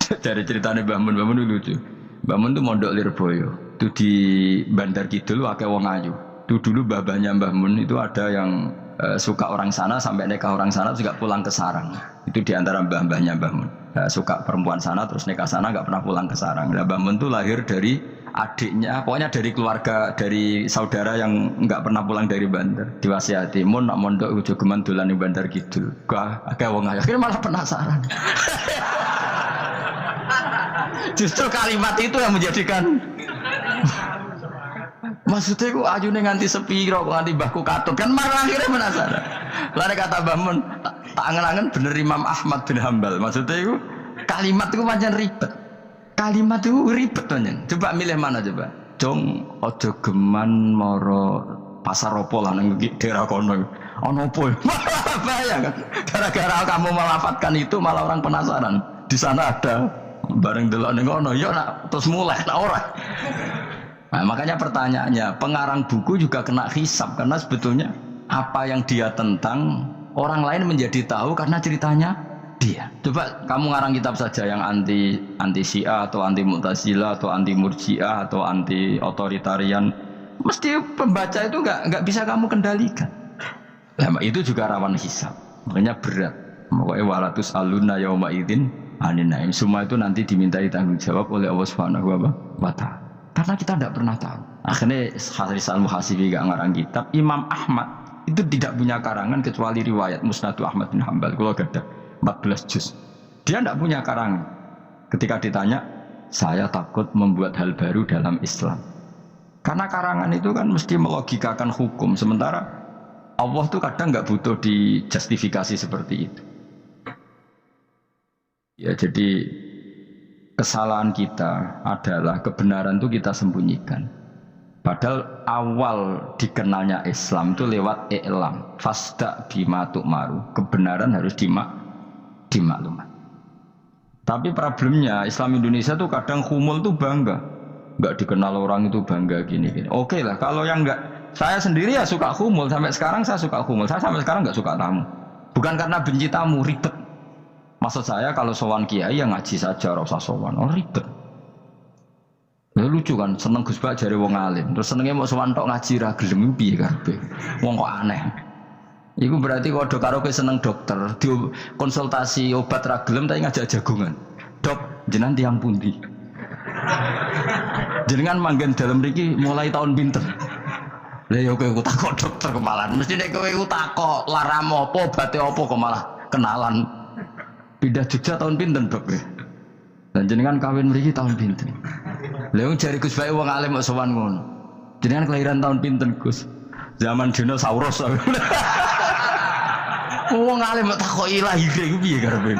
Dari ceritanya Mbah Mun lucu. Mbah Mun tuh mondok Lirboyo. Itu di Bandar Kidul akeh wong ayu. Itu dulu babanya Mbah Mun itu ada yang suka orang sana sampai nikah orang sana juga pulang ke sarang. Itu diantara mbah-mbahnya Mbah Mun. Suka perempuan sana terus nikah sana nggak pernah pulang ke sarang. Nah, Mbah Mun tuh lahir dari adiknya, pokoknya dari keluarga, dari saudara yang nggak pernah pulang dari Bandar. Diwasiati, Mun nak mondok ujo geman dolan ning Bandar Kidul. Wah, akeh wong ayu. Akhirnya malah penasaran. Justru kalimat itu yang menjadikan maksudnya ku ayune nganti sepiro kok nganti mbahku katut kan marah akhirnya penasaran. Lare kata Mbah Mun tak angen-angen bener Imam Ahmad bin Hambal. Maksudnya itu kalimat itu pancen ribet. Kalimat itu ribet pancen. Coba milih mana coba? Jong aja geman moro pasar opo lah nang daerah kono. Ono opo? Bahaya kan. Gara-gara kamu melafatkan itu malah orang penasaran. Di sana ada bareng delok ning kono yo nak terus mulai nak ora. Nah, makanya pertanyaannya, pengarang buku juga kena hisab karena sebetulnya apa yang dia tentang orang lain menjadi tahu karena ceritanya dia. Coba kamu ngarang kitab saja yang anti Syiah atau anti Mu'tazilah atau anti Murji'ah atau anti otoritarian, mesti pembaca itu nggak bisa kamu kendalikan. Nah, itu juga rawan hisab, makanya berat. Pokoknya walatus aluna yauma idzin anin naim. Semua itu nanti dimintai tanggung jawab oleh Allah Subhanahu wa Ta'ala. Karena kita tidak pernah tahu. Akhirnya Haris Al-Muhasibi gak ngarang kitab. Imam Ahmad itu tidak punya karangan kecuali riwayat Musnad Ahmad bin Hambal. Kalau ada 14 juz. Dia tidak punya karangan. Ketika ditanya, saya takut membuat hal baru dalam Islam. Karena karangan itu kan mesti melogikakan hukum. Sementara Allah tuh kadang nggak butuh dijustifikasi seperti itu. Ya jadi kesalahan kita adalah kebenaran itu kita sembunyikan. Padahal awal dikenalnya Islam itu lewat i'lam. Fasda bima tu'maru. Kebenaran harus dimaklumat. Tapi problemnya Islam Indonesia tuh kadang humul tuh bangga. Nggak dikenal orang itu bangga gini-gini. Oke lah, kalau yang nggak, saya sendiri ya suka humul. Sampai sekarang saya suka humul. Saya sampai sekarang nggak suka tamu. Bukan karena benci tamu, ribet. Maksud saya kalau sowan kiai yang ngaji saja, ora usah sowan. Oh ribet. Ya lucu kan, seneng Gus Bak jare wong alim. Terus senenge mau sowan tok ngaji ra gelem piye karepe. Wong kok aneh. Iku berarti kok do karo seneng dokter, di konsultasi obat ra gelem tapi ngajak jagongan. Dok, jenengan tiyang pundi? Jenengan manggen dalem mriki mulai tahun pinten? Lah ya kowe takok dokter kemalan. Mesti nek kowe takok laram apa, obate apa kok malah kenalan. Pindah Jogja tahun pinten Dok ya? Dan jenengan kawin mriki tahun pinten? Lha wong jare Gus Bae wong alim kok sowan ngono. Jenengan kelahiran tahun pinten Gus? Zaman dinosaurus. Wong alim kok takoki lahire ku piye karepe?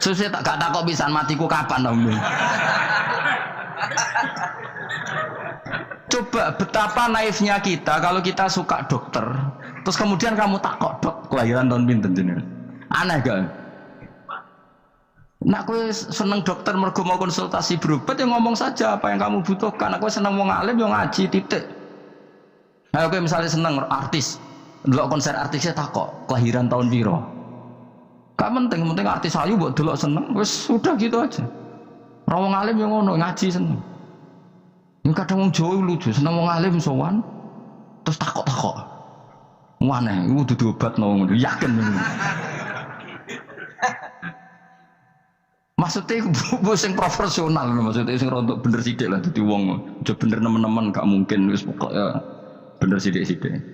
Sesuk tak gak takok pisan matiku kapan to. Coba betapa naifnya kita kalau kita suka dokter, terus kemudian kamu takok Dok kelahiran tahun pinten jenengan? Aneh gak? Nak kowe seneng dokter mergo mau konsultasi berobat ya ngomong saja apa yang kamu butuhkan. Aku seneng wong alim yo ngaji titik. Nah, kowe misalnya seneng artis, delok konser artisnya takok kelahiran tahun piro. Gak penting, penting artis ayu mbok delok seneng, wis sudah gitu aja. Ora wong alim yo ngono, ngaji seneng. Yang kadang wong Jawa lucu, seneng wong alim sowan terus takok-takok. Aneh, iku dudu obat ngono, yakin. Maksudnya bu sing profesional, maksudnya sing rontok bener sidik lah, jadi wong, coba bener nemen-nemen gak mungkin, wis pokoknya bener sidik-sidik.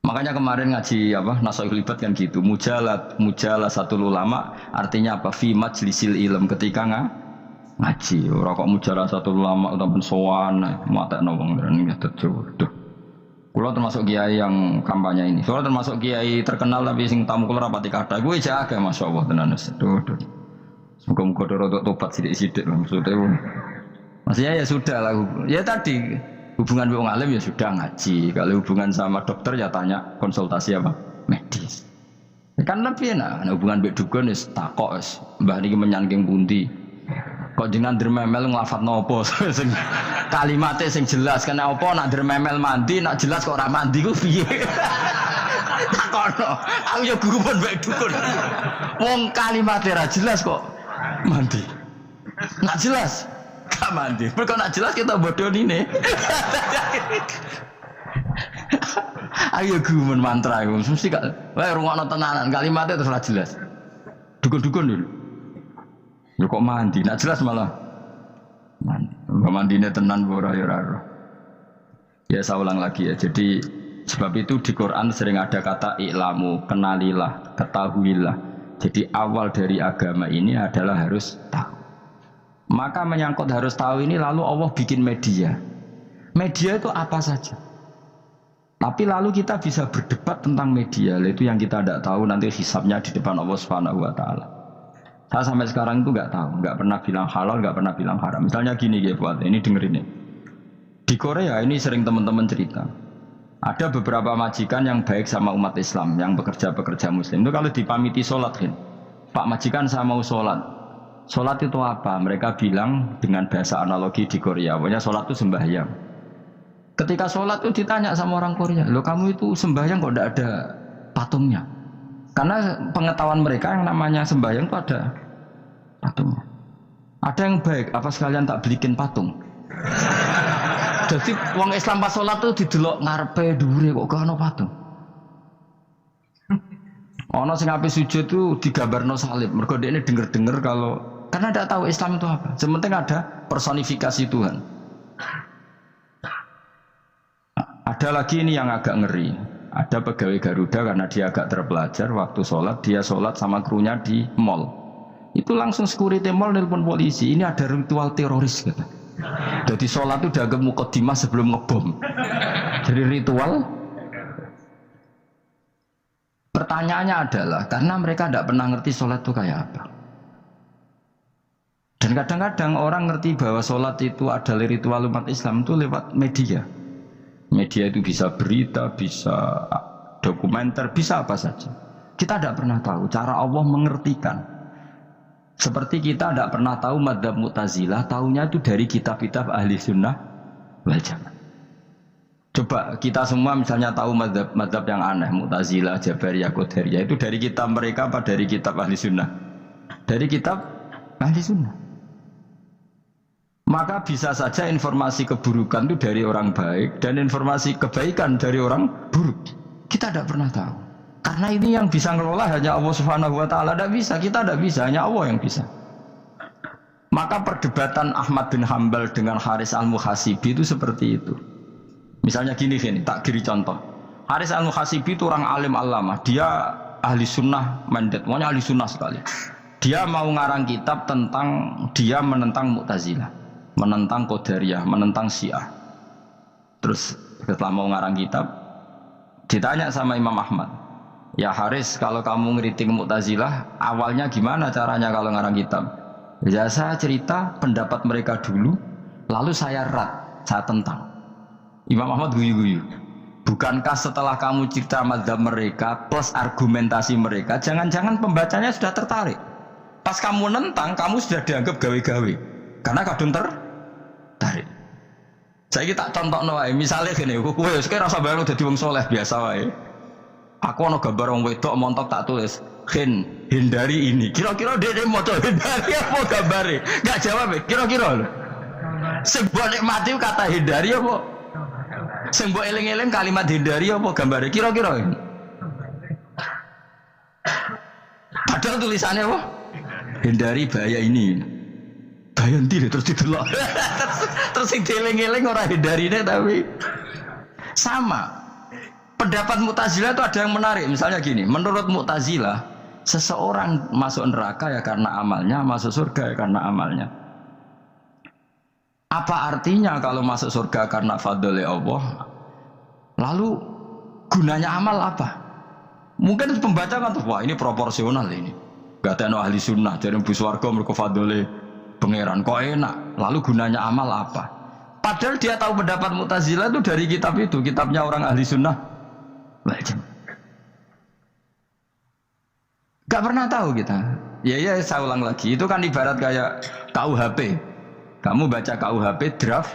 Makanya kemarin ngaji apa Nasoihul Ibad kan gitu, mujalah satu ulama, artinya apa? Fi majlisil ilm, ketika ngaji, orang kok mujalah satu ulama utawa sowan, mata nawang dan nggak terjodoh. Kulo termasuk kiai yang kampanye ini. Soalnya termasuk kiai terkenal tapi sing tamu kulo rapati kada. Gue jaga masya Allah tenan. Semoga rodok tobat sidik-sidik lah maksudnya. Maksudnya ya sudah lah. Ya tadi hubungan wong alim ya sudah ngaji. Kalau hubungan sama dokter ya tanya konsultasi apa medis. Kan lebih enak. Hubungan mbek dukun wis takok wis. Mbah niki menyangking pundi. Kok jenengan dermemel nglafadzno apa sing kalimate sing jelas kena apa nak dermemel mandi nak jelas kok ora mandi ku piye Takono. Aku ya guru pun baik dukun. Wong kalimatnya ra jelas kok mandi. Nak jelas gak mandi. Mergo nak jelas kita bodoh nih. Ayo guru mantra iku mesti gak wae rungokno tenanan kalimatnya terus ra jelas. Dukun-dukun dulu. Ya kok mandi, nak jelas malah mandi. Mandine tenan ora ya ora. Ya saya ulang lagi ya. Jadi sebab itu di Quran sering ada kata i'lamu, kenalilah, ketahuilah. Jadi awal dari agama ini adalah harus tahu. Maka menyangkut harus tahu ini lalu Allah bikin media. Media itu apa saja. Tapi lalu kita bisa berdebat tentang media. Itu yang kita tidak tahu nanti hisabnya di depan Allah Subhanahu wa taala. Saya sampai sekarang itu nggak tahu, nggak pernah bilang halal, nggak pernah bilang haram. Misalnya gini ya buat ini dengerin ini. Di Korea ini sering teman-teman cerita. Ada beberapa majikan yang baik sama umat Islam, yang bekerja Muslim. Itu kalau dipamiti sholat, Pak majikan saya mau sholat. Sholat itu apa? Mereka bilang dengan bahasa analogi di Korea. Pokoknya sholat itu sembahyang. Ketika sholat itu ditanya sama orang Korea, loh kamu itu sembahyang kok tidak ada patungnya? Karena pengetahuan mereka yang namanya sembahyang itu ada patungnya. Ada yang baik, apa sekalian tak belikin patung? Jadi wong Islam pas sholat tuh didelok ngarepe dhuwure kok gak ono patung. Ono sing ape sujud tuh digambarno salib. Mergo dekne denger-denger kalau karena tidak tahu Islam itu apa. Sementing ada personifikasi Tuhan. Ada lagi ini yang agak ngeri. Ada pegawai Garuda karena dia agak terpelajar waktu sholat dia sholat sama krunya di mall. Itu langsung security mall nelpon polisi. Ini ada ritual teroris gitu. Jadi sholat itu dianggap mukadimah sebelum ngebom. Jadi ritual. Pertanyaannya adalah karena mereka tidak pernah ngerti sholat itu kayak apa. Dan kadang-kadang orang ngerti bahwa sholat itu adalah ritual umat Islam itu lewat media. Media itu bisa berita, bisa dokumenter, bisa apa saja. Kita tidak pernah tahu cara Allah mengertikan. Seperti kita tidak pernah tahu madzhab Mu'tazilah, tahunya itu dari kitab-kitab ahli sunnah wal jamaah. Coba kita semua misalnya tahu madzhab yang aneh, Mu'tazilah, Jabariyah, Qadariyah, itu dari kitab mereka apa dari kitab ahli sunnah? Dari kitab ahli sunnah. Maka bisa saja informasi keburukan itu dari orang baik dan informasi kebaikan dari orang buruk. Kita tidak pernah tahu. Karena ini yang bisa ngelola hanya Allah Subhanahu wa taala. Tidak bisa, kita tidak bisa, hanya Allah yang bisa. Maka perdebatan Ahmad bin Hambal dengan Haris al-Muhasibi itu seperti itu. Misalnya gini, tak kiri contoh. Haris al-Muhasibi itu orang alim allamah. Dia ahli sunnah mandat, pokoknya ahli sunnah sekali. Dia mau ngarang kitab tentang dia menentang Mu'tazilah, menentang Qadariyah, menentang Syiah. Terus setelah mau ngarang kitab, ditanya sama Imam Ahmad, ya Haris, kalau kamu ngeritik Mu'tazilah, awalnya gimana caranya kalau ngarang kitab? Ya saya cerita pendapat mereka dulu, lalu saya saya tentang. Imam Ahmad guyu-guyu. Bukankah setelah kamu cerita mazhab mereka plus argumentasi mereka, jangan-jangan pembacanya sudah tertarik? Pas kamu nentang, kamu sudah dianggap gawe-gawe. Karena kadung tarik. Saya kita contoh wae, misalnya gini, kowe sekarang rasa baru dadi wong soleh biasa wae. Aku ana gambar wong wedok montok tak tulis, hindari ini. Kira-kira dia moto hindari apa gambare? Enggak jawab, kira-kira lho. Sing mbok nikmati kata hindari apa? Sing mbok eling-eling kalimat hindari apa gambare? Kira-kira. Padahal tulisannya apa? Hindari bahaya ini. Bahaya nanti terus didelok. Terus sing dieling-eling ora hindarine tapi sama. Pendapat Mu'tazilah itu ada yang menarik. Misalnya gini, menurut Mu'tazilah, seseorang masuk neraka ya karena amalnya, masuk surga ya karena amalnya. Apa artinya kalau masuk surga karena fadlile Allah? Lalu gunanya amal apa? Mungkin pembaca kan tuh, wah ini proporsional ini. Gak ada ahli sunnah, jadi bus warga mereka fadlile pangeran kok enak. Lalu gunanya amal apa? Padahal dia tahu pendapat Mu'tazilah itu dari kitab itu, kitabnya orang ahli sunnah. Gak pernah tahu kita. Ya saya ulang lagi. Itu kan ibarat kayak KUHP. Kamu baca KUHP draft,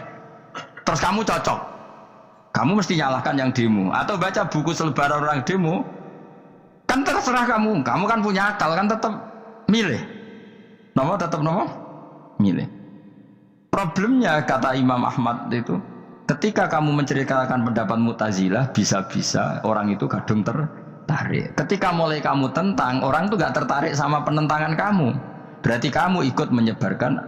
terus kamu cocok. Kamu mesti nyalahkan yang demo atau baca buku selebaran orang demo. Kan terserah kamu. Kamu kan punya akal kan tetap milih. Tetap milih. Problemnya kata Imam Ahmad itu, ketika kamu menceritakan pendapat Mu'tazilah, bisa-bisa orang itu kadung tertarik. Ketika mulai kamu tentang, orang itu gak tertarik sama penentangan kamu. Berarti kamu ikut menyebarkan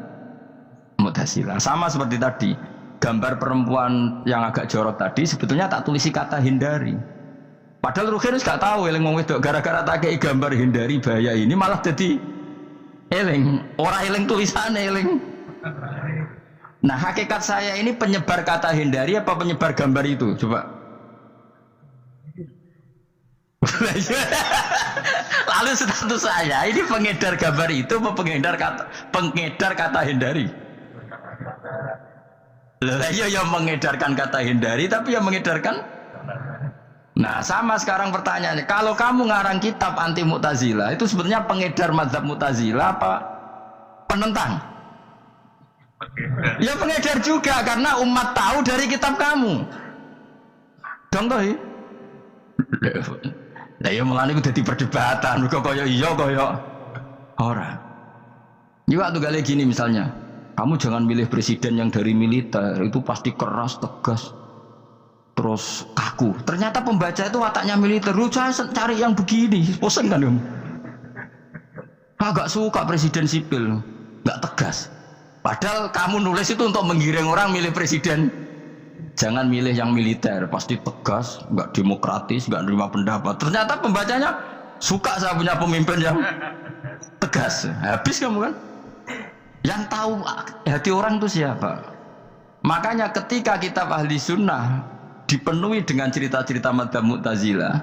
Mu'tazilah. Sama seperti tadi, gambar perempuan yang agak jorok tadi sebetulnya tak tulisi kata hindari. Padahal Ruhin gak tahu eling wong wedok gara-gara tak kei gambar hindari bahaya ini malah jadi eling. Ora eling tulisannya eling. Nah, hakikat saya ini penyebar kata hindari apa penyebar gambar itu? Coba. Lalu status saya ini pengedar gambar itu apa pengedar kata hindari? Lah iya yang mengedarkan kata hindari tapi yang mengedarkan. Nah, sama sekarang pertanyaannya, kalau kamu ngarang kitab anti Mu'tazilah itu sebenarnya pengedar mazhab Mu'tazilah apa penentang? Ya pengedar juga karena umat tahu dari kitab kamu. Contoh ya. Lah ya mulane kudu dadi perdebatan, kok kaya iya kaya ora. Yo waktu kali gini misalnya, kamu jangan milih presiden yang dari militer, itu pasti keras, tegas, terus kaku. Ternyata pembaca itu wataknya militer, lu cari yang begini, bosan kan kamu? Agak suka presiden sipil, nggak tegas. Padahal kamu nulis itu untuk menggiring orang milih presiden. Jangan milih yang militer, pasti tegas, nggak demokratis, nggak nerima pendapat. Ternyata pembacanya suka saya punya pemimpin yang tegas. Habis kamu kan? Yang tahu hati orang itu siapa? Makanya ketika kitab Ahli Sunnah dipenuhi dengan cerita-cerita madzhab Mu'tazilah,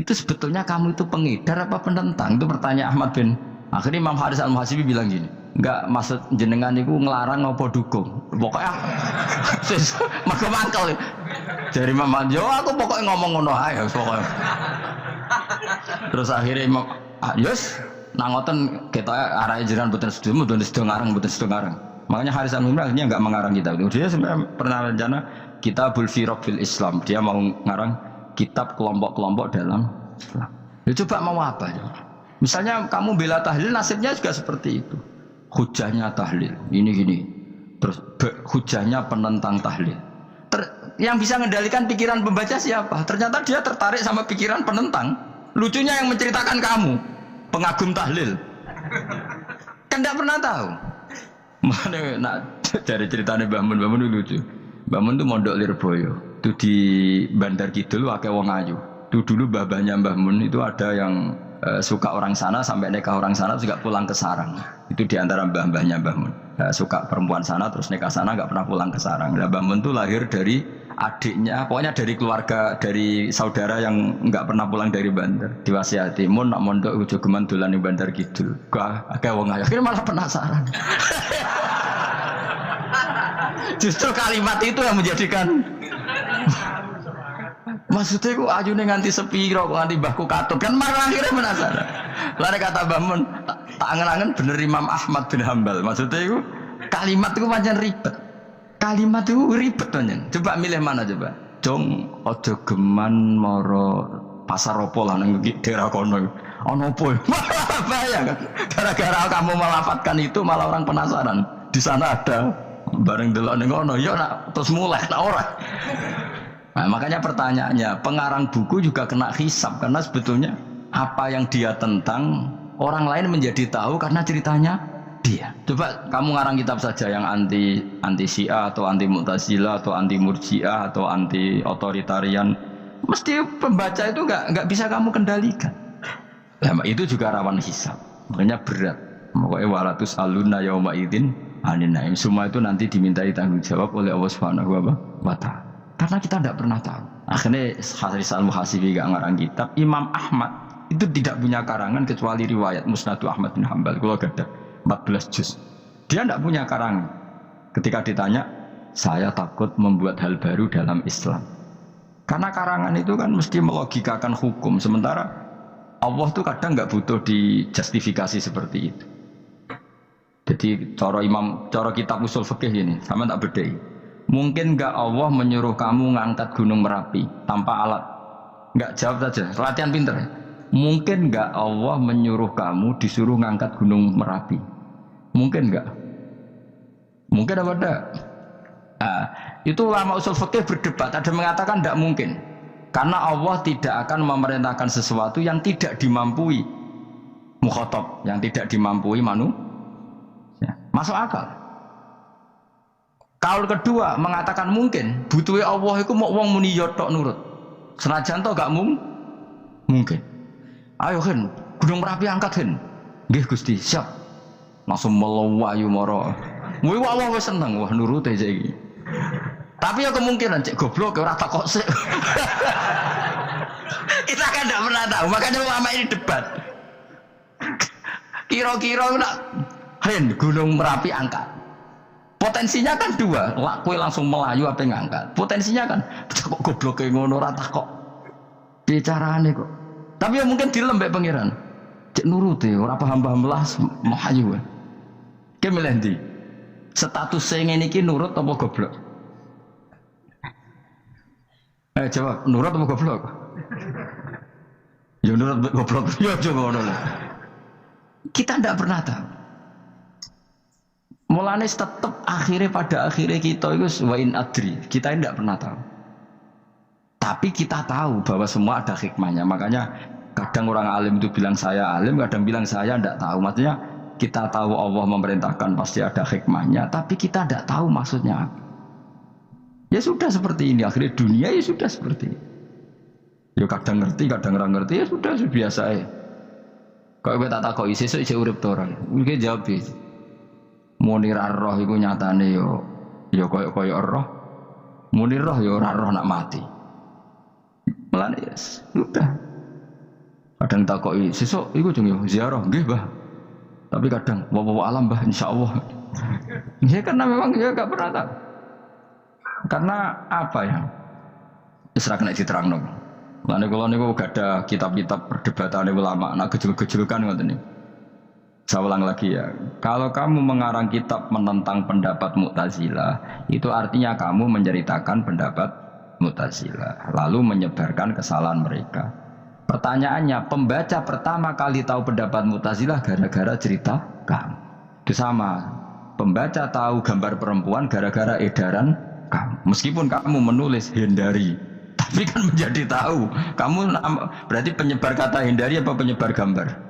itu sebetulnya kamu itu pengedar apa penentang? Itu pertanyaan Ahmad bin. Akhirnya Imam Haris Al-Muhasibi bilang gini, enggak, maksud jenengan itu ngelarang apa dukung? Pokoknya mangkel. Dari Imam Haris, aku pokoknya ngomong ngono ae pokoknya. Terus akhirnya Imam Yus nangoten kita arah jenengan mboten sedo ngarang. Makanya Haris Al-Muhasibi akhirnya enggak mengarang kitab itu. Dia sebenarnya pernah rencana Kitabul Firaq fil Islam. Dia mau ngarang kitab kelompok-kelompok dalam Islam. Ya coba mau apa ya? Misalnya kamu bela tahlil, nasibnya juga seperti itu. Hujahnya tahlil, ini gini. Terus hujahnya penentang tahlil. Yang bisa mengendalikan pikiran pembaca siapa? Ternyata dia tertarik sama pikiran penentang. Lucunya yang menceritakan kamu, pengagum tahlil. Kan tidak pernah tahu. Mana nak dari ceritanya Mbah Mun itu lucu. Mbah Mun itu mondok Lirboyo. Itu di Bandar Kidul akeh wong ayu. Itu dulu babahnya Mbah Mun itu ada yang suka orang sana sampai nikah orang sana juga pulang ke sarang. Itu diantara mbah-mbahnya Mbah Mun. Suka perempuan sana terus nikah sana nggak pernah pulang ke sarang. Nah, Mbah Mun itu lahir dari adiknya, pokoknya dari keluarga, dari saudara yang nggak pernah pulang dari Bandar. Diwasiati, Mun nak mondok ujo geman dolan ning Bandar Kidul. Kayak wong ayu. Akhirnya malah penasaran. Justru kalimat itu yang menjadikan maksudnya aku ajune nganti sepiro kok nganti mbahku katut kan marah akhirnya penasaran. Lare kata Mbah Mun tak angen-angen bener Imam Ahmad bin Hambal. Maksudnya itu kalimat itu pancen ribet. Kalimat itu ribet pancen. Coba milih mana coba? Jong aja geman moro pasar opo lah nang daerah kono. Ono opo? Bahaya kan. Gara-gara kamu melafatkan itu malah orang penasaran. Di sana ada bareng delok ning kono ya nak terus mulai nak ora. Nah, makanya pertanyaannya, pengarang buku juga kena hisab karena sebetulnya apa yang dia tentang orang lain menjadi tahu karena ceritanya dia. Coba kamu ngarang kitab saja yang anti Syiah atau anti Mu'tazilah atau anti Murji'ah atau anti otoritarian, mesti pembaca itu nggak bisa kamu kendalikan. Nah, itu juga rawan hisab, makanya berat. Pokoknya walatus aluna yauma idzin anin naim. Semua itu nanti dimintai tanggung jawab oleh Allah Subhanahu wa Ta'ala. Karena kita tidak pernah tahu. Akhirnya Haris Al-Muhasibi gak ngarang kitab. Imam Ahmad itu tidak punya karangan kecuali riwayat Musnadu Ahmad bin Hambal. Kalau gak ada 14 juz. Dia tidak punya karangan. Ketika ditanya, saya takut membuat hal baru dalam Islam. Karena karangan itu kan mesti melogikakan hukum. Sementara Allah tuh kadang gak butuh dijustifikasi seperti itu. Jadi cara kitab usul fikih ini sama tak bedai. Mungkin nggak Allah menyuruh kamu ngangkat gunung Merapi tanpa alat? Nggak, jawab saja. Latihan pinter. Mungkin nggak Allah menyuruh kamu disuruh ngangkat gunung Merapi? Mungkin nggak? Mungkin apa enggak? Nah, itu ulama usul fikih berdebat. Ada mengatakan tidak mungkin. Karena Allah tidak akan memerintahkan sesuatu yang tidak dimampui mukhatab, yang tidak dimampui manusia. Masuk akal. Kaul kedua mengatakan mungkin, butuhnya Allah itu mau wong muni yo tok nurut. Senajan to gak mungkin. Ayo Hen, Gunung Merapi angkat Hen. Nggih Gusti, siap. Langsung melawayu mara. Kuwi Allah wis seneng, wah nurut aja iki. Tapi ya kemungkinan cek goblok ora takok sik. Kita kan tidak pernah tahu, makanya ulama ini debat. Kira-kira nak Hen, Gunung Merapi angkat. Potensinya kan dua, kue langsung melayu apa ngangkat. Potensinya kan, kok goblok kayak ngono rata kok. Bicarane kok. Tapi ya mungkin dilembek pangeran. Cek nurut ya, ora paham belas melayu. Ki milih ndi? Status saya ngene iki nurut apa goblok? Jawab, nurut apa goblok? Ya nurut goblok. Ya coba ngono. Kita tidak pernah tahu. Mulane tetap pada akhirnya kita itu wain adri. Kita tidak pernah tahu. Tapi kita tahu bahwa semua ada hikmahnya. Makanya kadang orang alim itu bilang saya alim, kadang bilang saya tidak tahu. Maksudnya kita tahu Allah memerintahkan pasti ada hikmahnya, tapi kita tidak tahu maksudnya. Ya sudah seperti ini. Akhirnya dunia ya sudah seperti ini. Ya kadang ngerti, kadang nggak ngerti. Ya sudah biasa ya. Kalau kita tak tahu isi urip orang. Mungkin jawab ya. Munir ar-roh iku nyatane yo koyo roh. Munir roh yo ora roh nak mati. Mulane yes, sudah. Kadang takoki sesuk iku jeng yo ziarah nggih, Mbah. Tapi kadang wa alam, Mbah, insyaallah. Ya karena memang ya enggak pernah tahu. Karena apa ya? Wis ra kena diterangno. Mulane kula niku gak ada kitab-kitab perdebatan ulama nak gejol-gejolkan ngoten niku. Saya ulang lagi ya, kalau kamu mengarang kitab menentang pendapat Mu'tazilah, itu artinya kamu menceritakan pendapat Mu'tazilah, lalu menyebarkan kesalahan mereka. Pertanyaannya, pembaca pertama kali tahu pendapat Mu'tazilah gara-gara cerita kamu. Itu sama, pembaca tahu gambar perempuan gara-gara edaran kamu. Meskipun kamu menulis hindari, tapi kan menjadi tahu. Kamu berarti penyebar kata hindari apa penyebar gambar?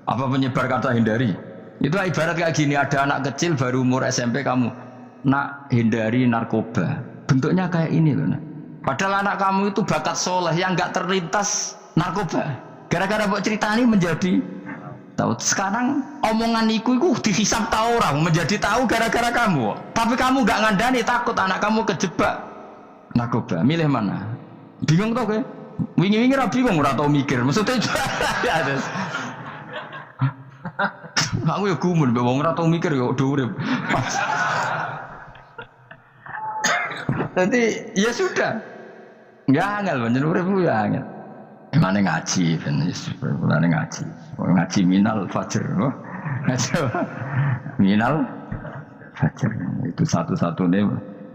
Apa penyebar kata hindari? Itu ibarat kayak gini, ada anak kecil baru umur SMP kamu nak hindari narkoba. Bentuknya kayak ini loh. Nak. Padahal anak kamu itu bakat soleh yang nggak terlintas narkoba. Gara-gara buat cerita ini menjadi tahu. Sekarang omongan iku dihisap tahu orang menjadi tahu gara-gara kamu. Tapi kamu nggak ngandani, takut anak kamu kejebak narkoba. Milih mana? Bingung tau ke? Wingi-wingi ra bingung, ora tau mikir. Maksudnya ada. Aku ya gumun, wong ora tau mikir ya udah urip. Jadi ya sudah. Enggak angel pancen urip ya angel. Emane ngaji ben mulane ngaji. Ngaji minal fajr. Ngaji minal fajr. Itu satu-satunya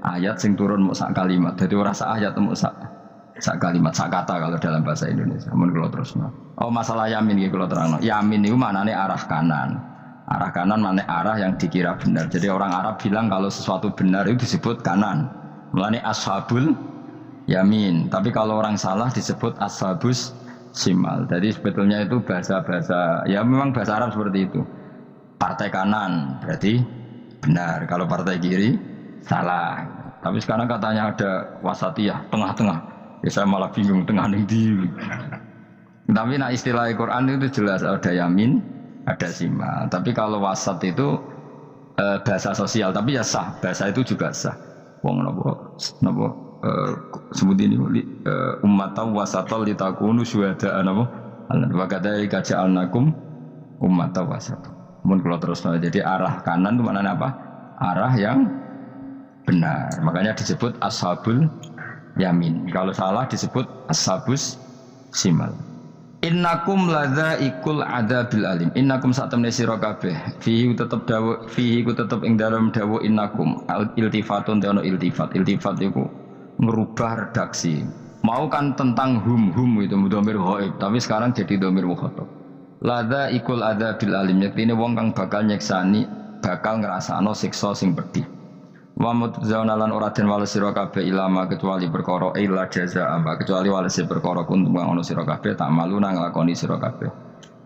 ayat sing turun mau sak kalimat. Jadi ora sak ayat mau sak kalimat, sak kata kalau dalam bahasa Indonesia. Mun kula terusno. Oh masalah yamin iki kula terangno. Yamin itu maknane arah kanan. Arah kanan maknane arah yang dikira benar. Jadi orang Arab bilang kalau sesuatu benar itu disebut kanan. Mulane ashabul yamin. Tapi kalau orang salah disebut ashabus simal. Jadi sebetulnya itu bahasa-bahasa ya memang bahasa Arab seperti itu. Partai kanan berarti benar. Kalau partai kiri salah. Tapi sekarang katanya ada wasatiyah, tengah-tengah. Ya saya malah bingung tengah ning ndi. Tapi nah istilah Al-Qur'an itu jelas ada yamin, ada simal. Tapi kalau wasat itu bahasa sosial, tapi ya sah. Bahasa itu juga sah. Wong napa sebut ini ummatan wasatan litakunu syuhada'a napa? Wa kadzalika ja'alnakum ummatan wasatan. Mun kula terus jadi arah kanan itu maknanya apa? Arah yang benar. Makanya disebut ashabul yamin. Kalau salah disebut ashabus simal. Innakum ladzaikul adzabil alim. Innakum satamne sira kabeh. Fihi ku tetep ing dalem dawuh innakum. Iltifatun te ono iltifat. Iltifat iku merubah redaksi. Mau kan tentang hum itu dhamir ghaib, tapi sekarang jadi dhamir mukhatab. Ladzaikul adzabil alim. Yektine wong kang bakal nyeksani, bakal ngrasakno siksa sing pedih. Wa mutzauna lan ora den wales sira kabeh ilama kecuali perkara illa jazaa kecuali wales perkara kuntum kang ono sira kabeh tak malu nang nglakoni sira kabeh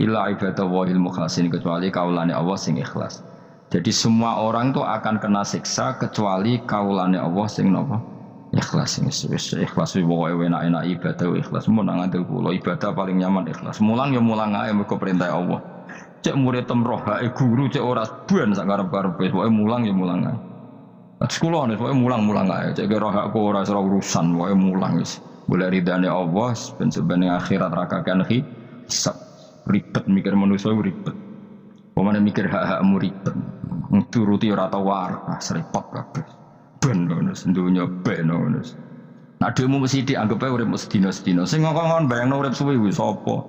illa ibadallahil mukhlasin kecuali kaulane Allah sing ikhlas. Jadi semua orang tuh akan kena siksa kecuali kaulane Allah sing napa ikhlas. Wis ikhlas pokoke enak-enak ibadah ikhlas mun nang ngandel kula ibadah paling nyaman ikhlas. Mulang ya mulang ae mergo perintah Allah. Cek murid temroh hae guru cek ora ban sak karep-karepe pokoke mulang ya mulang ae. Sekolah nih, pokoknya mulang-mulang aja. Cek roh aku ora urusan, pokoknya mulang wis. Boleh ridane Allah, sebenarnya akhirat rakakan hisab ribet mikir manusia ribet. Pemane mikir hak-hakmu ribet. Turuti ora tau war, serepot kabeh. Ben ngono, dunya ben ngono. Nah dhewe mesti dianggap ae urip sedina-sedina. Sing ngomong bayangno urip suwe kuwi sapa?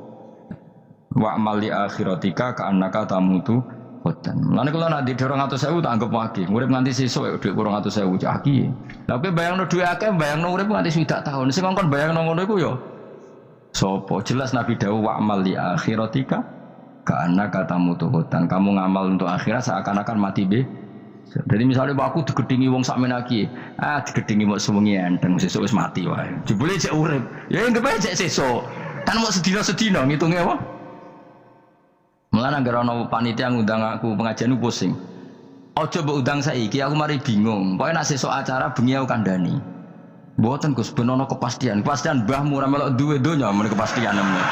Wa amali akhiratika ka annaka tamutu Boten. Lan kula nak di 200.000 tak anggap wage. Urip nganti sesuk dhuwit 200.000 cah iki. Lah kowe bayangno dhuwit akeh, bayangno urip nganti 60 tahun. Sing ngongkon bayangno ngono iku ya sapa? Jelas Nabi dawuh wa amal li akhiratika ka annaka tamutu hutan. Kamu ngamal untuk akhirat seakan-akan mati be. Jadi misalnya aku digedingi wong sakmen iki, digedingi mok sewengi enteng sesuk wis mati wae. Jebule cek urip. Ya anggap ae cek sesuk. Kan mok sedina-sedina ngitunge apa? Mulane anggere ana panitia ngundang aku pengajian pusing. Aja mbok undang saiki aku mari bingung. Pokoke nek sesuk acara bengi aku kandhani. Mboten Gus ben ana kepastian. Kepastian mbahmu ora melok duwe donya men kepastian men.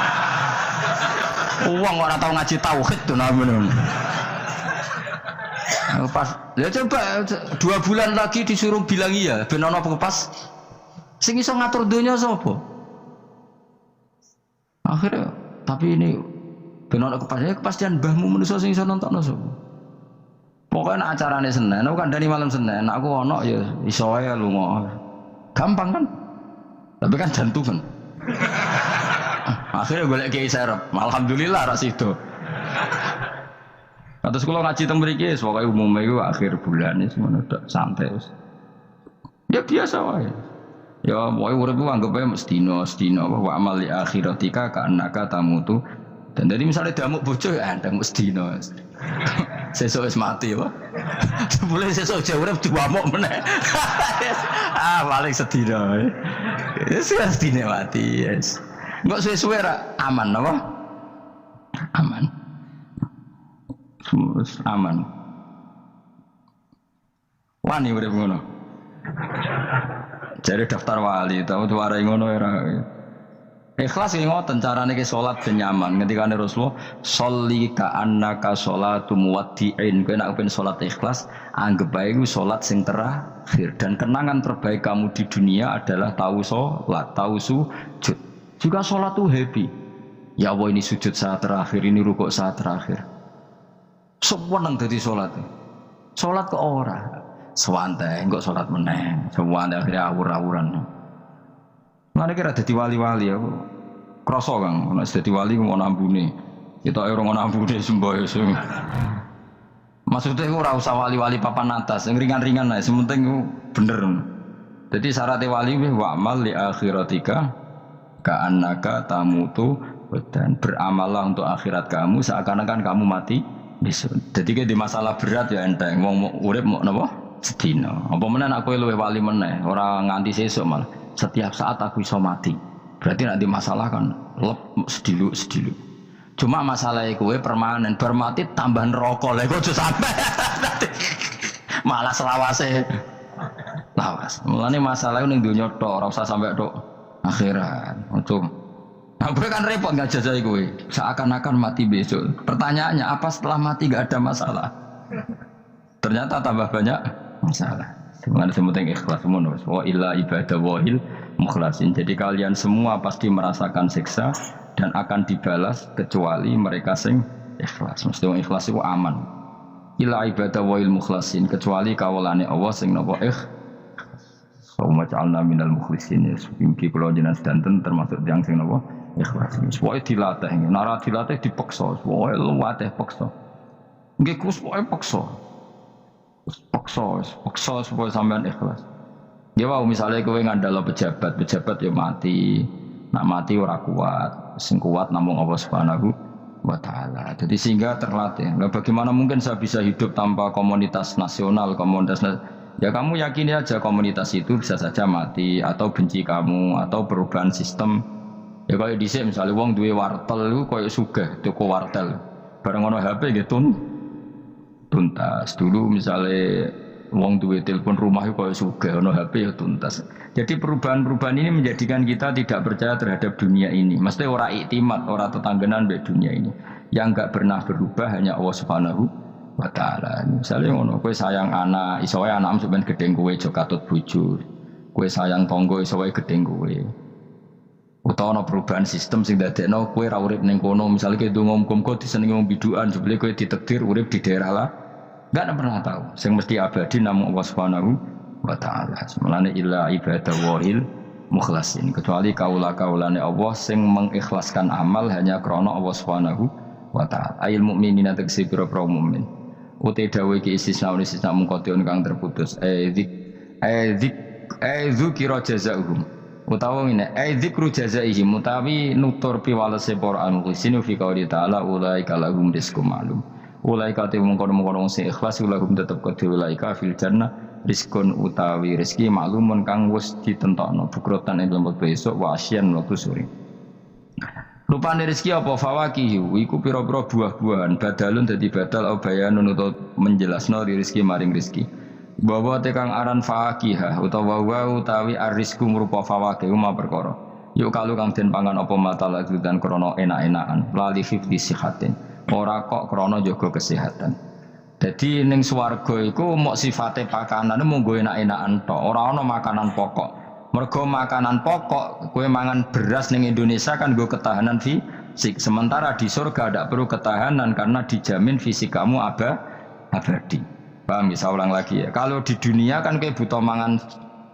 Wong ora tau ngaji tauhid to namen. Pas ya coba 2 bulan lagi disuruh bilang iya ben ana kepas. Sing iso ngatur donya sapa? Akhirnya tapi ini benar kepastian mbahmu manusia sing iso nontokno sapa. Pokoke nek acarane Senin, aku kandhani malam Senin, aku ono ya iso wae lunga. Gampang kan? Tapi kan jantungan. Akhirnya golek kiai serep. Alhamdulillah ra sido. Terus kula ngaji teng mriki wis pokoke umume iku akhir bulan wis ngono tok santai wis. Ya biasa wae. Ya pokoke urip ku anggap ae sedina wa amal li akhiratika ka annaka tamutu. Dan dari misalnya damuk bojo ya ndang mesti dino. Sesuk wis mati apa? Boleh sesuk jauh urip diwamuk meneh. Paling sedina. Wis sedina mati, yes. Enggak suwe-suwe ra aman apa? Aman. Terus aman. Wani urip ngono. Jare daftar wali, tau warai ngono ora. Ikhlas iki ngoten carane ki salat ben nyaman. Ngendikane Rasulullah, "Sholli ka annaka sholatu muwaddi'in." Kowe nek pengen salat ikhlas, anggap bae iku salat sing terakhir dan kenangan terbaik kamu di dunia adalah tahu salat, tahu sujud. Juga salat tuh happy. Ya Allah ini sujud saat terakhir, ini rukuk saat terakhir. Seneng dadi salat. Salat kok ora. Sewante engko salat meneh. Sewante akhirnya awur-awuran. Mana kira dadi wali-wali aku krasa Kang, nek dadi wali mau ambune. Kita ora ngono ambune semboyo sing. Maksudnya ora usah wali-wali papan atas, yang ringan-ringan ae, sementing bener. Jadi syarat wali wa amal li akhiratika ka annaka tamutu dan beramallah untuk akhirat kamu seakan-akan kamu mati besok. Jadi di masalah berat ya enteng wong urip mau napa? Sedina. Apa meneh nek kowe luwih wali meneh, ora nganti sesuk malah. Setiap saat aku iso mati. Berarti nanti masalah kan lep sedilu. Cuma masalahnya kowe permanen bar mati tambah neraka. Lha kok aja sampe. Malah selawase. Lawas. Mulane masalah ning donya tok, ora usah sampe tok akhirat. Ojo. Nah, kowe kan repot ngajajai kowe. Seakan-akan mati besok. Pertanyaannya apa setelah mati enggak ada masalah? Ternyata tambah banyak masalah. Dengan semuanya ikhlas semua, wa illa ibadah wahil mukhlasin. Jadi kalian semua pasti merasakan siksa dan akan dibalas kecuali mereka sing ikhlas. Mesti orang ikhlas itu aman. Illa ibadah wahil mukhlasin kecuali kawulane Allah sing napa Wa ja'alna minal mukhlisin. Mungkin kalau jenengan sedanten termasuk yang sing napa Ikhlas. Pokoke dilatih, nek dilatih dipaksa, pokoke luwatih paksa. Nggih Gus pokoke paksa. Paksa supaya sampean ikhlas. Ya wae misale kowe ngandalo pejabat yo mati. Nak mati ora kuat, sing kuat namung Allah Subhanahu wa taala. Jadi sehingga terlatih. Nah, bagaimana mungkin saya bisa hidup tanpa komunitas nasional, ya kamu yakini aja komunitas itu bisa saja mati atau benci kamu atau perubahan sistem. Ya kayak dhisik misalnya wong duwe wartel iku koyo sugih toko wartel. Bareng ono HP gitu tuntas. Dulu misalnya wong duwe telepon rumah itu koyo sugih ono HP ya tuntas. Jadi perubahan-perubahan ini menjadikan kita tidak percaya terhadap dunia ini. Maksudnya orang iktimat, orang tetanggenan be dunia ini. Yang enggak pernah berubah hanya Allah Subhanahu wa taala. Misalnya ngono, kowe sayang anak, iso wae anakmu sampeyan gedeng kowe aja katut bojo. Kowe sayang tangga iso wae gedeng kowe. Utawa ana perubahan sistem sing dadekno kowe ra urip ning kono, misale kowe ndonga muga-muga disenengi wong bidukan, jebule kowe ditakdir urip di daerah lah. Enggak pernah tahu. Sing mesti abadi namung Allah Subhanahu wa ta'ala. Semalane illa ibadallahil mukhlasin. Kecuali kaula-kaulane Allah sing mengikhlaskan amal hanya krana Allah Subhanahu wa ta'ala. Ail mukminina tegese pira-pira mukmin. Uti dawuh iki istisna mungkotion kang terputus. Dzikra jazaa'uhum. Utawa ngene, dzikru jazaa'ihim utawi nutur piwalese para al-mukhlisin fi qouli ta'ala ulaika lahum rizqum ma'lum. Ulaika te mungkon-mungkon sing ikhlas lahum tetep kedhe ulaika fil jannah rizkun utawi rezeki maklumun kang wis ditentokno bukrotan ing lembut besok wa asyan waktu sore. Rupane rezeki apa fawakihu iku pira-pira buah-buahan badalun dadi badal au bayanun utawa menjelasno rezeki maring rezeki. Bahwa tekang aran fakihah utawa utawi arizku merupa fawakih ma perkara. Yuk kalau kang den pangan apa matala dan krana enak-enakan lali fifti sihatin. Ora kok krana jaga kesehatan. Jadi ning swarga iku mok sifate pakanan mung nggo enak-enakan tok, ora ana makanan pokok. Mergo makanan pokok kowe mangan beras ning Indonesia kan nggo ketahanan fisik. Sementara di surga tidak perlu ketahanan karena dijamin fisik kamu abadi. Paham bisa ulang lagi ya. Kalau di dunia kan kowe butuh mangan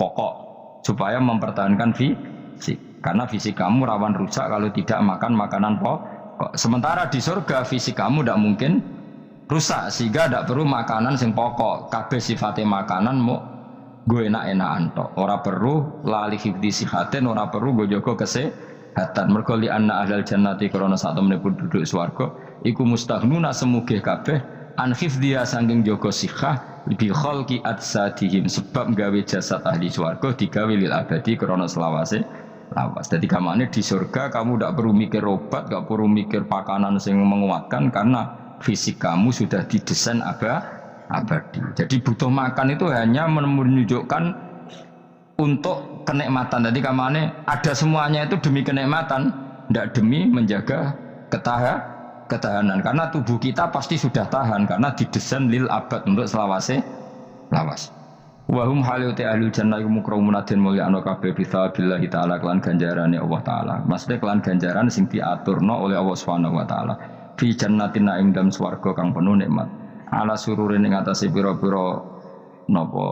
pokok supaya mempertahankan fisik. Karena fisik kamu rawan rusak kalau tidak makan makanan pokok. Sementara di surga fisik kamu tidak mungkin rusak sehingga tidak perlu makanan sing pokok. Kabeh sifatnya makanan mau gue enak-enakan tok. Ora perlu lali hifdi sihatin, ora perlu gue jaga kesehatan. Mergo li anna ahlal jannati krana sak temene penduduk swarga iku mustaghnuna semugih kabeh an hifdhiya saking jaga sihah bi khalqi atsadihim sebab gawe jasad ahli swarga digawe lil abadi krana selawase lawas. Jadi kamane di surga kamu tidak perlu mikir obat, tidak perlu mikir pakanan yang menguatkan karena fisik kamu sudah didesain abadi. Jadi butuh makan itu hanya menunjukkan untuk kenikmatan. Jadi kamane ada semuanya itu demi kenikmatan, tidak demi menjaga ketahanan. Karena tubuh kita pasti sudah tahan karena didesain lil abad untuk selawase lawas. Wahum haluti ahlul jannah mukramun den mulya ana kabeh bisabillahi taala kelan ganjarane Allah taala. Maksudnya kelan ganjaran sing diaturno oleh Allah Subhanahu wa taala. Fi jannatin naim dalam swarga kang penuh nikmat. Ala sururin ing atase pira-pira napa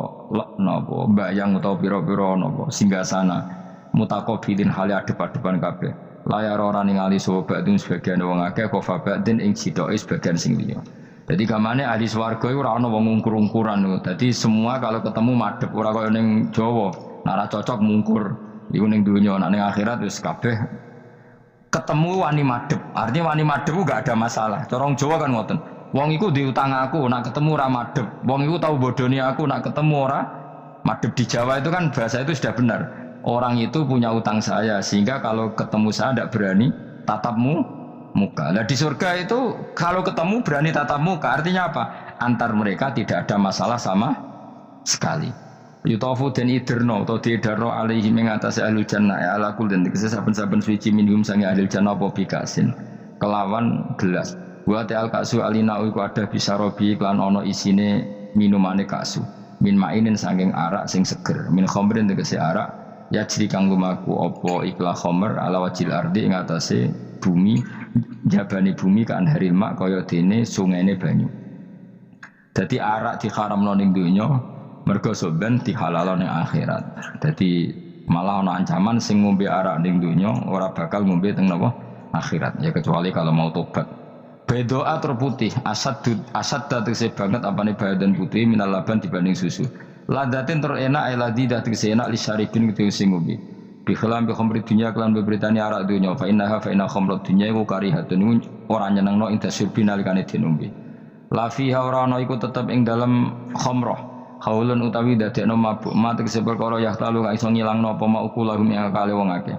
bayang utawa pira-pira napa singgasana mutaqabilin hale adep-adepan kabeh. Layar ora ningali sobat dun sebagian wong akeh kofa badin ing sidoke sebagian sing liya. Jadi kamane ahli swarga iku ora ana wong ngungkur-ungkuran lho. Dadi semua kalau ketemu madhep ora kaya ning Jawa. Nek ora cocok mungkur. Iku ning donya, nek ning akhirat wis kabeh ketemu wani madhep. Artinya wani madhep ku gak ada masalah. Corong Jawa kan ngoten. Wong iku diutang aku, nek ketemu ora madhep. Wong iku tau bodoni aku, nek ketemu ora madhep. Di Jawa itu kan bahasa itu sudah benar. Orang itu punya utang saya sehingga kalau ketemu saya tidak berani tatapmu muka. Nah di surga itu kalau ketemu berani tatap muka artinya apa? Antar mereka tidak ada masalah sama sekali. Yutafu dan iderno atau diidarno alaihi mengatasi ahlul jannah ya ala kul dan saben-saben suci minhum sangi ahlul jannah apa bikasin kelawan gelas. Wa ta'al kasu alina iku ada bisa robi klan ono isine minumane kasu. Min mainin saking arak sing seger. Min khamrin tegese arak ya jri kang lumaku apa iklah khamr ala wajil ardi ing atase bumi jabani bumi kan haril mak kaya dene sungene banyu. Dadi arak diharamno ning donya mergo soben dihalalno ning akhirat. Dadi Malah ana ancaman sing ngombe arak ning donya ora bakal ngombe teng napa akhirat. Ya kecuali kalau mau tobat. Bedoa terputih asad tegese banget apane badan putih minal laban dibanding susu. Ladatin terenak eladi tegese enak li syaribin tegese ngombe. Bi khilam bi khamri dunya kelan beberitani arak donya fa inna khamrat dunya iku karihatun ora nyenengno ing tasirbi nalikane dinombe. La fiha ora ana iku tetep ing dalem khamrah. Haulun utawi dadekno mabuk mate kese perkara ya talu gak iso ngilangno apa maukulahum yang kale wong akeh.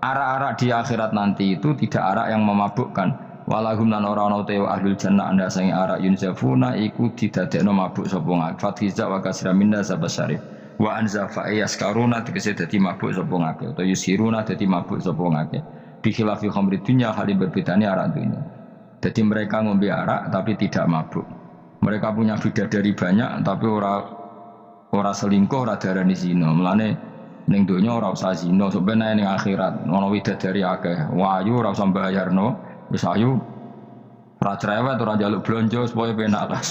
Arak-arak di akhirat nanti itu tidak arak yang memabukkan. Walahum lan ora ana te ahlul jannah anda sange arak yunzafuna iku didadekno mabuk sapa ngake. Fathiza wa kasra minna sabasyarif. Wa anzafa yaskaruna tegese dadi mabuk sapa ngake utawa yusiruna dadi mabuk sapa ngake. Bi khilafi khamri dunya hali berbedane arak dunya. Jadi mereka ngombe arak tapi tidak mabuk. Mereka punya bidadari banyak tapi ora selingkuh, ora darani zina. Mulane ning donya ora usah zina, sebenarnya ning akhirat ono bidadari akeh. Wayu ora usah mbayarno, wis ayu. Ora cerewet, ora njaluk blonjo supaya penak lah.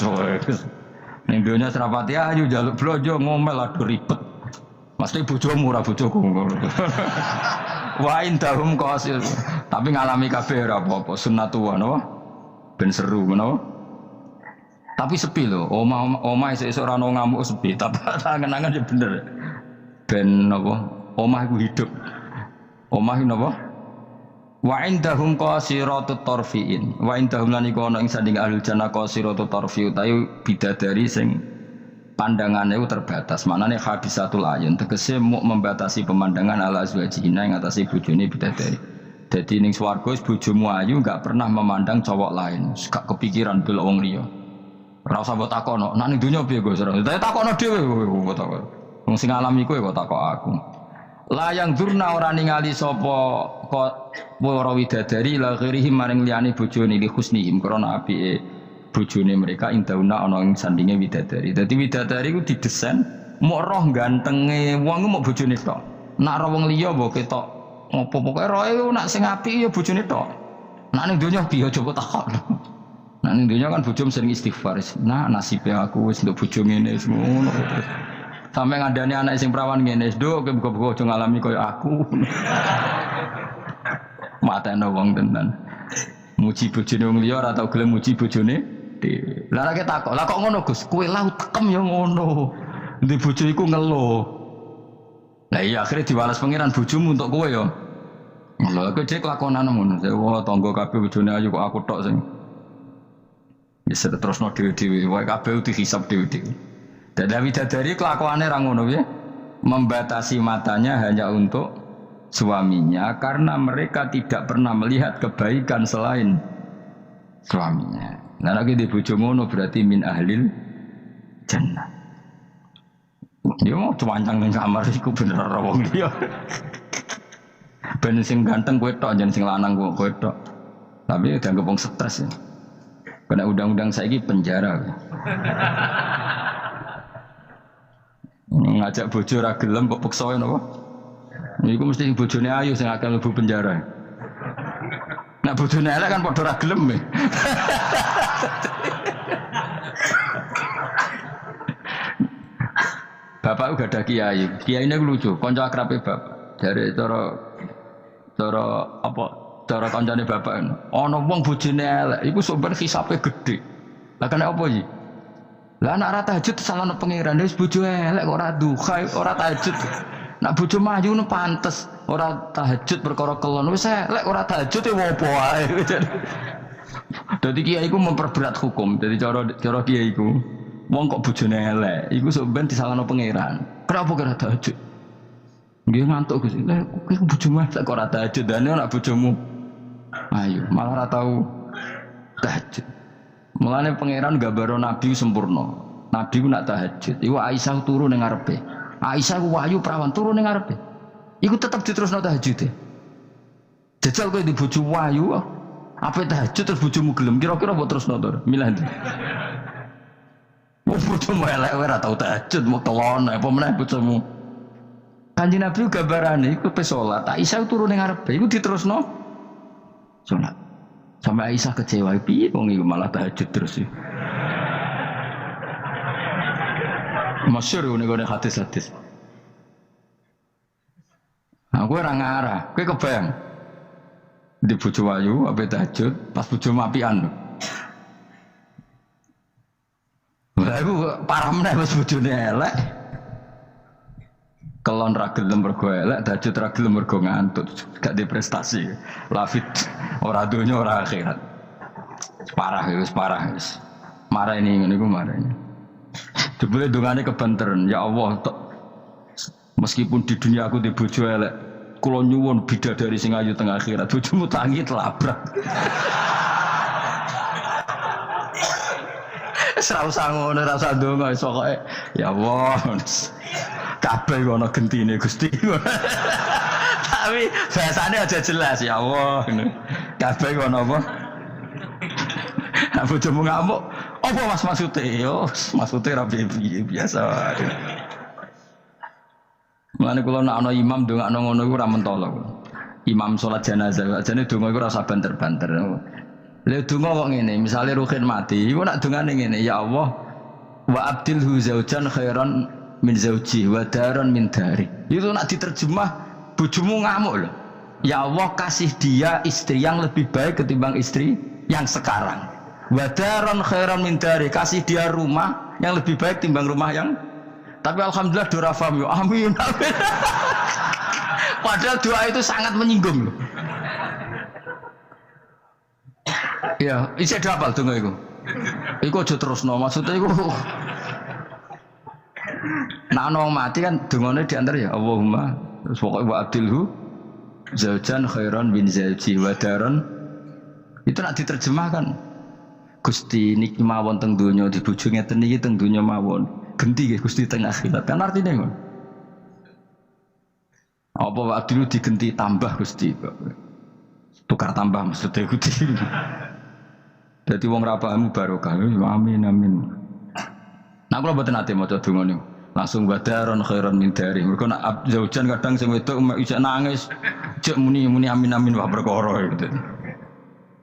Ning donya serapati ayu njaluk blonjo ngomel aduh ribet. Mesti bojomu ora bojoku. Wa indahum qasil. Tapi ngalami kabeh ora apa-apa, sunnatullah napa? Ben seru menapa? Tapi sepi loh, omah esuk ora ono ngamuk sepi, tapi angen-angen ya bener. Ben napa? Omah iku hidup. Omah iku napa? Wa indahum qasiratut tarfiin. Wa indahum lan iku ana ing sanding ahlul jannah qasiratut tarfi utawi bidadari sing pandangane terbatas. Maknane habisatul ayun, tegese muk membatasi pemandangan ala azwajina ing atase bojone bidadari. Dadi ning swarga bojomu ayu enggak pernah memandang cowok lain, gak kepikiran delok wong liya. Ora usah mbok takono, nek ning donya piye Gus? Saya takono dhewe kok takon. Wong sing alami kowe kok takok aku. Layang durna ora ningali sapa kok para widadari la ghirihim maring liyane bojone li husnihim krana apike bojone mereka indauna ana ing sandinge widadari. Dadi widadari ku didesain mok roh gantenge wong mok bojone tok. Nek ora wong liya mbok ketok ngopo pokoke roe nek sing apik ya bojone tok. Nek ning donya piye coba takok. Nah ning dunya kan bojom sering istighfar. Nah nasibnya aku wis nduk bojo ngene ngono. Sampe ngandani anak sing perawan ngene, "Nduk, kowe buka-buka aja ngalami koyo aku." Matane wong tenan. Muji bojone wong liya ora tau gelem muji bojone dhewe. Lah nek takok, "Lah kok ngono, Gus? Kowe lau tekem ya ngono." Ndi bojo iku ngeluh. Lah iya akhirnya diwales pangeran bojomu untuk kowe ya. Lha kowe cek lakonan ngono. Wah tangga kabeh bojone ayu kok aku tok sing bisa terus no dewi-dewi, wae kabeh dihisab dewi-dewi. Dan widadari kelakuannya ra ngono ya, membatasi matanya hanya untuk suaminya karena mereka tidak pernah melihat kebaikan selain suaminya. Nah lagi di bojo ngono berarti min ahlil jannah. Dia mau cuancang ning kamar iku bener ora wong liya. Ben sing ganteng kowe tok, jan sing lanang kowe tok. Tapi dianggap wong stres ya. Kena undang-undang saiki penjara. Ngajak bojo ra gelem kok peksa napa? Niku mesti bojone ayu sing akan mlebu penjara. Nek bojone elek kan padha ra gelem. Bapak uga ada kiai. Kiai ini lucu, kanca akrabe bapak. Dari cara apa? Cara kancane bapak ana wong bojone elek iku sampeyan hisabe gedhe. Lah kena apa iki? Lah anak ora tahajud salahno pangeran wis bojo elek kok ora duha ora tahajud. Nek bojo maju nu pantes ora tahajud perkara kelon wis elek ora tahajud ya opo wae. Dadi kiai iku memperberat hukum. Dadi cara kiai iku wong kok bojone elek iku sampeyan disalahno pangeran. Kenapa ora tahajud? Nggih ngantuk Gus. Lah kowe bojomu elek kok ora tahajud dane nek bojomu ayo, malah ora tau tahajud. Mulane pangeran gambaro nabi sempurna. Nabi ku nak tahajud. Iku Aisyah turu ning ngarepe. Aisyah ku wahyu prawan turu ning ngarepe. Iku tetep diterusno tahajud. Jajal kowe di bojo wahyu, apa tahajud terus bojomu gelem kira-kira mbok terusno to? Milih ndi? Bojomu elek ora tau tahajud, mau kelon apa meneh bojomu. Kanjeng Nabi gambarane iku pe salat. Aisyah turu ning ngarepe iku diterusno salat. Sampai Aisyah kecewa, piye wong iku malah tahajud terus sih. Masyhur ngene hadis-hadis. Aku ora ngarah, kowe kebayang. Di bojo ayu ape tahajud, pas bojo mapian. Lah aku parah meneh wis bojone elek. Kelon ra gelem mergo elek, tahajud ra gelem mergo ngantuk, gak di prestasi. Lafit ora donya ora akhirat. Parah wis. Marah ini ngene iku marah ini. Jebule dongane kebanteran, ya Allah, meskipun di dunia aku di bojo elek, kula nyuwun bidadari sing ayu teng akhirat, bojomu tangi telabrak. Ora usah ngono, ora usah ndonga wis pokoke ya Allah. Kabeh ono gentine Gusti. Tapi bahasane aja jelas ya Allah. Kabeh ono apa? Aku bojomu ngamuk. Apa Mas maksude? Yo, maksude ra biasa. Mulane kula nek ana imam ndongakno ngono iku ora mentolo. Imam salat jenazah, jane donga iku ora usah banter-banter. Lha donga kok ngene, misale Ruhin mati, iku nek dongane ngene, ya Allah, wa abdilhu zaujan khairan min zauji wa daran min dari. Itu nak diterjemah bojomu ngamuk loh. Ya Allah, kasih dia istri yang lebih baik ketimbang istri yang sekarang. Wa daran khairan min dari, kasih dia rumah yang lebih baik timbang rumah yang. Tapi alhamdulillah doa faham yo. Amin. Padahal doa itu sangat menyinggung loh. Ya, isih dapal donga iku. Iku aja terusno, maksudnya iku. Nah, ana wong mati kan dongane diantar ya Allahumma terus pokoke wa adilhu zaujan khairan min zauji wa daran. Itu nak diterjemahkan. Gusti niki mawon teng donya di bojo ngeten iki teng donya mawon. Genti nggih Gusti teng akhirat. Kan artine ngono. Apa wa adilhu digenti tambah Gusti. Tukar tambah maksudnya Gusti. Dadi wong ra paham barokah. Amin amin. Nah kalau mboten ate maca donga niku. Langsung wadaron khairan min dari. Mergo nak zaujan kadang sing wedok isih nangis, jek muni amin amin wah perkara gitu.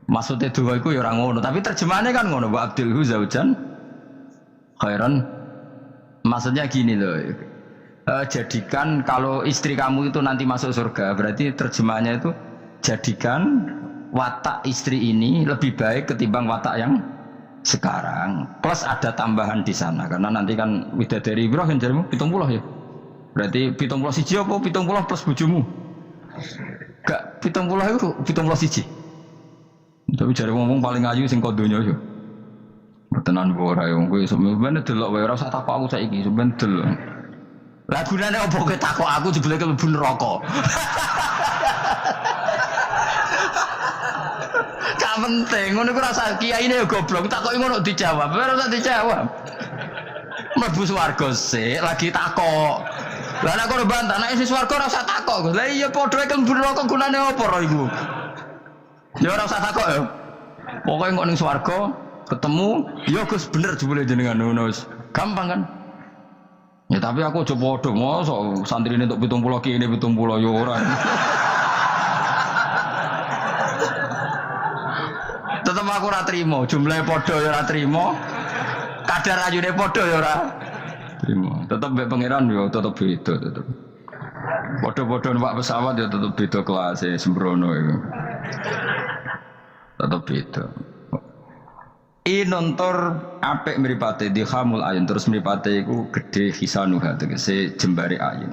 Maksudnya donga iku ya ora ngono, tapi terjemahannya kan ngono, wa abdilhu zaujan khairan. Maksudnya gini loh. Jadikan kalau istri kamu itu nanti masuk surga, berarti terjemahannya itu jadikan watak istri ini lebih baik ketimbang watak yang sekarang, plus ada tambahan di sana karena nanti kan widadari Ibrahim jarimu 70 ya. Berarti 70 siji apa 70 plus bojomu? Gak 70 itu 70 siji. Tapi jare ngomong paling ayu sing kok donya yo. Tenan ora yo kowe sampeyan delok wae ora usah takok aku saiki sampeyan delok. Lah gunane opo kowe takok aku jebule mlebu neraka. Penting, ngono ku rasa kiyaine ya goblok, takoki ngono dijawab, ora usah dijawab. Mlebu swarga sik, lagi takok. Lah nek kono bantah, nek isi swarga ora usah takok. Lah iya padha iki mlebu neraka gunane apa ora iku? Ya ora usah takok ya. Pokoke kok ning swarga ketemu, ya Gus bener jebule jenengan ngono wis. Gampang kan? Ya tapi aku aja padha, mosok santrine entuk 70 kene 70 ya ora. Tetep aku ora trimo, jumlahe padha ya ora trimo. Kadar ayune padha ya ora trimo. Tetep mbek pangeran ya tetep beda tetep. Padha-padha numpak pesawat ya tetep beda kelas sembrono iku. Tetep beda. Inontor apik mripate dikhamul ayun terus mripate iku gedhe hisanuha tegese jembare ayun.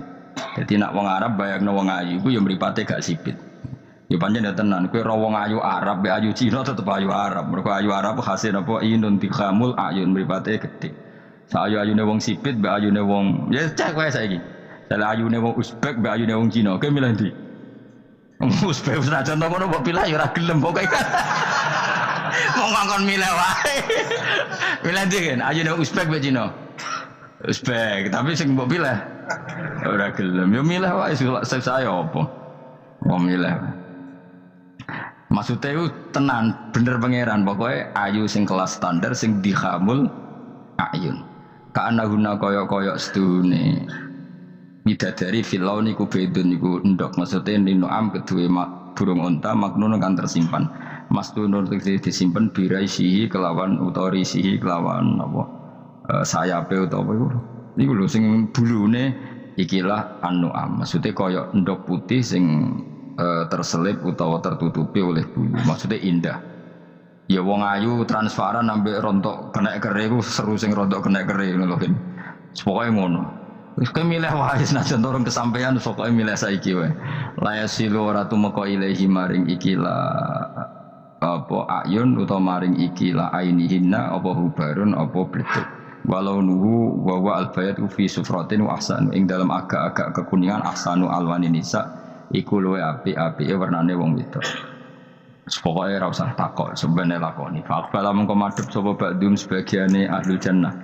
Dadi nek wong Arab bayangno wong ayu iku ya mripate gak sipit. Ya pancen ya tenan, kowe ora wong ayu Arab, be ayu Cina tetep ayu Arab. Mergo ayu Arab hasil apa inun dikhamul ayun mripate gedhe. Sa ayu-ayune wong sipit, be ayune wong ya cek wae saiki. Sale ayune wong Uzbek, be ayune wong Cina, kowe milih ndi? Uzbek wis ra contoh ngono mbok pilih ya ora gelem pokoke. Wong ngongkon milih wae. Milih ndi kan? Ayune Uzbek be Cina. Uzbek, tapi sing mbok pilih ora gelem. Ya milih wae saya apa? Wong milih. Maksudnya itu tenan, bener pangeran pokoknya ayu sing kelas standar sing dikhamul ayun. Karena guna koyok-koyok sedune bidadari filau niku bedun niku endok. Maksudnya ninoam kedua burung unta maknun kan tersimpan. Mastunun disimpan biraisihi kelawan utorisihi kelawan apa sayape utawa apa iku. Niku lho sing bulune ikilah an-nu'am. Maksudnya kaya endok putih sing terselip utawa tertutupi oleh bulu. Maksudnya indah. Ya wong ayu transparan ambek rontok kena kere iku seru sing rontok kena kere ngono lho. Pokoke ngono. Wis kowe milih wae senajan turun kesampaian pokoke milih saiki wae. La yasilu ora tumeka ilahi maring ikilah apa ayun utawa maring ikilah ainihinna apa hubarun apa bledek. Walau nuhu wa wa albayatu fi sufratin wa ahsanu ing dalam agak-agak kekuningan ahsanu alwani nisa iku luwe apik-apike warnane wong wedok. Pokoke ora usah takok sebene lakoni. Faqala mengko madhep sapa ba'dum sebagiane ahli jannah.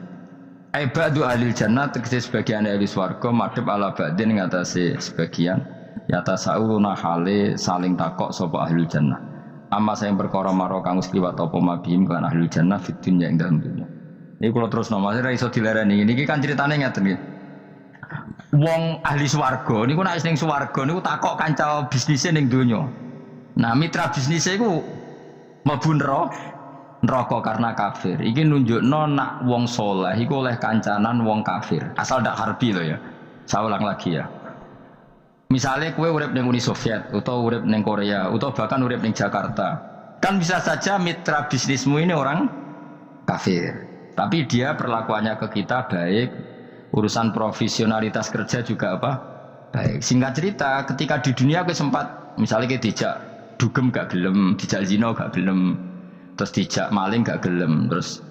Ai ba'du ahli jannah tegese sebagiane ahli swarga madhep ala ba'din ngatasé sebagian yata sauna hale saling takok sapa ahli jannah. Amma sing perkara maro kang wis liwat apa mabihim kan ahli jannah fid dunya ing dalem dunya. Ini kalau terus nomor saya iso dilereni. Ini kan ceritanya ngeten iki. Wong ahli swarga niku nek ning swarga niku takok kanca bisnise ning donya. Nah, mitra bisnise iku mlebu neraka karena kafir. Iki nunjukno nak wong saleh iku oleh kancanan wong kafir. Asal ndak harbi lho ya. Saya ulang lagi ya. Misalnya kue urip ning Uni Soviet atau urip ning Korea atau bahkan urip ning Jakarta. Kan bisa saja mitra bisnismu ini orang kafir. Tapi dia perlakuannya ke kita baik, urusan profesionalitas kerja juga apa? Baik. Singkat cerita, ketika di dunia aku sempat, misalnya kita dijak dugem gak gelem, dijak zina gak gelem, terus dijak maling gak gelem, terus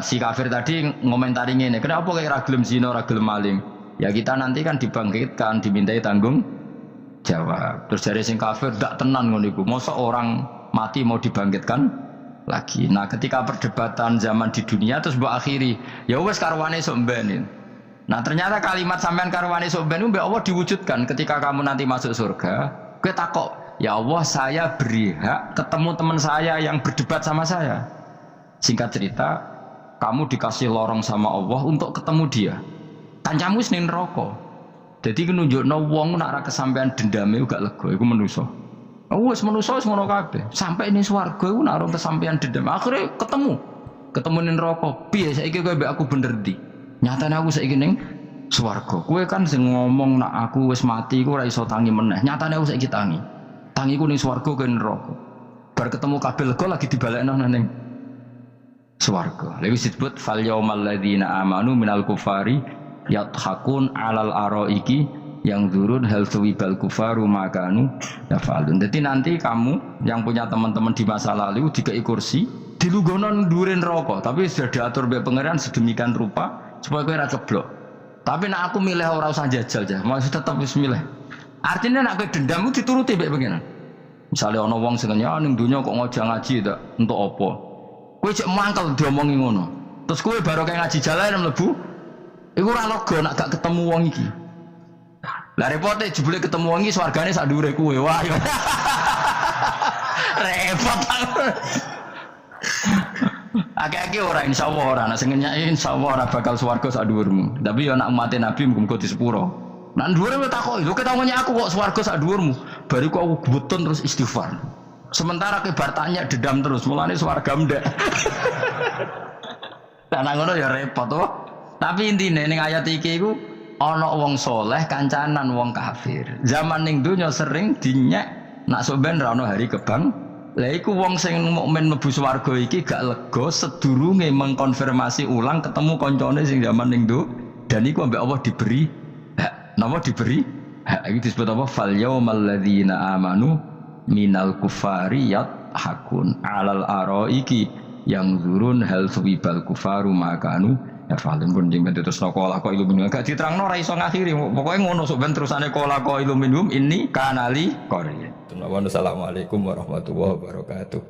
si kafir tadi ngomentari ngene, kenapa kayak ra gelem zina, ra gelem maling? Ya kita nanti kan dibangkitkan, dimintai tanggung jawab. Terus dari sing kafir gak tenan ngono iku. Mosok orang mati mau dibangkitkan lagi. Nah, ketika perdebatan zaman di dunia terus mbok akhiri, ya wis karwane sok mben. Nah, ternyata kalimat sampean karwane sok mben mbek Allah diwujudkan ketika kamu nanti masuk surga. Kowe takok, ya Allah saya beri hak ketemu teman saya yang berdebat sama saya. Singkat cerita, kamu dikasih lorong sama Allah untuk ketemu dia. Kancamu wis ning neraka. Dadi nunjukno wong nek ora kesampean dendame gak lega, iku menungso. Wes manusa wis ngono kabeh. Sampai ning swarga iku nek ora kesampean dendam. Akhire ketemu ning neraka. Piye saiki kowe mbek aku bener ndi? Nyatane aku saiki ning swarga. Kowe kan sing ngomong nek aku wis mati iku ora iso tangi meneh. Nyatane aku saiki tangi. Tangiku ning swarga kowe neraka. Bar ketemu kabeh lega lagi dibalekno ning swarga. Lha wis disebut fal yaumal ladzina amanu minal kufari yathakun alal araiki yang turun hal sewibal kufaru makanu ya falun. Jadi nanti kamu yang punya teman-teman di masa lalu dikai kursi dilunggono ndurin rokok, tapi sudah diatur oleh pangeran sedemikian rupa supaya kowe ora ceblok. Tapi nek aku milih ora usah jajal aja, masih tetap wis milih. Artinya nek kowe dendam ku dituruti mbek pangeran. Misale ana wong sing ya ning donya kok ngojang ngaji tak untuk apa? Kowe cek mangkel diomongi ngono. Terus kowe baru kayak ngaji jalan mlebu iku ora lega nek gak ketemu wong iki. Lah repote jebule ketemu wong iki swargane sak dhuwure kowe. Wah. Repot. Akeh-akeh ora insyaallah ora nek sing nyai insyaallah ora bakal swarga sak dhuwurmu. Tapi yo nek umat Nabi muga di sepuro. Nek dhuwure wis takoki, lho ketawone aku kok swarga sak dhuwurmu. Bariku aku gebutun terus istighfar. Sementara ke bar tanya dendam terus, mulane swarga ndak. Lah ngono ya repot to. Tapi intine ning ayat iki iku ana wong soleh kancanan wong kafir. Zaman ning donya sering dinyek nak sampean ra ono hari kebang. Lah iku wong sing mukmin mlebu swarga iki gak lega sedurunge mengkonfirmasi ulang ketemu kancane sing zaman ning do dan iku ambek Allah diberi hak. Napa diberi hak iki disebut apa? Fal yaumal ladzina amanu minal kufari yathakun alal araiki yang zurun hal suwibal kufaru makanu ya falun pun jeng terus kola ko iluminum gak diterangno ora iso ngakhiri pokoke ngono sok ben terusane kola ko iluminum ini kanali Korea. Assalamualaikum warahmatullahi wabarakatuh.